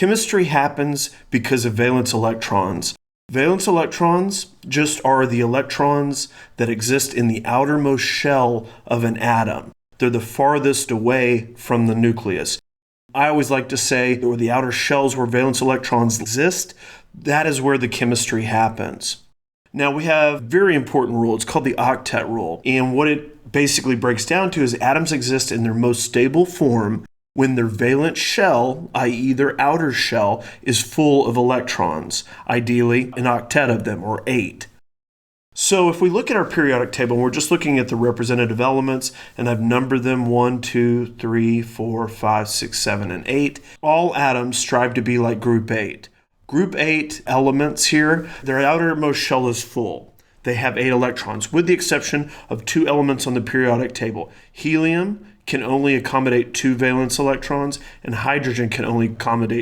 Chemistry happens because of valence electrons. Valence electrons just are the electrons that exist in the outermost shell of an atom. They're the farthest away from the nucleus. I always like to say where the outer shells where valence electrons exist, that is where the chemistry happens. Now we have a very important rule. It's called the octet rule. And what it basically breaks down to is atoms exist in their most stable form when their valence shell, i.e. their outer shell, is full of electrons, ideally an octet of them, or 8. So if we look at our periodic table, we're just looking at the representative elements, and I've numbered them 1, 2, 3, 4, 5, 6, 7, and 8. All atoms strive to be like group 8. Group 8 elements here, their outermost shell is full. They have 8 electrons, with the exception of 2 elements on the periodic table. Helium can only accommodate 2 valence electrons, and hydrogen can only accommodate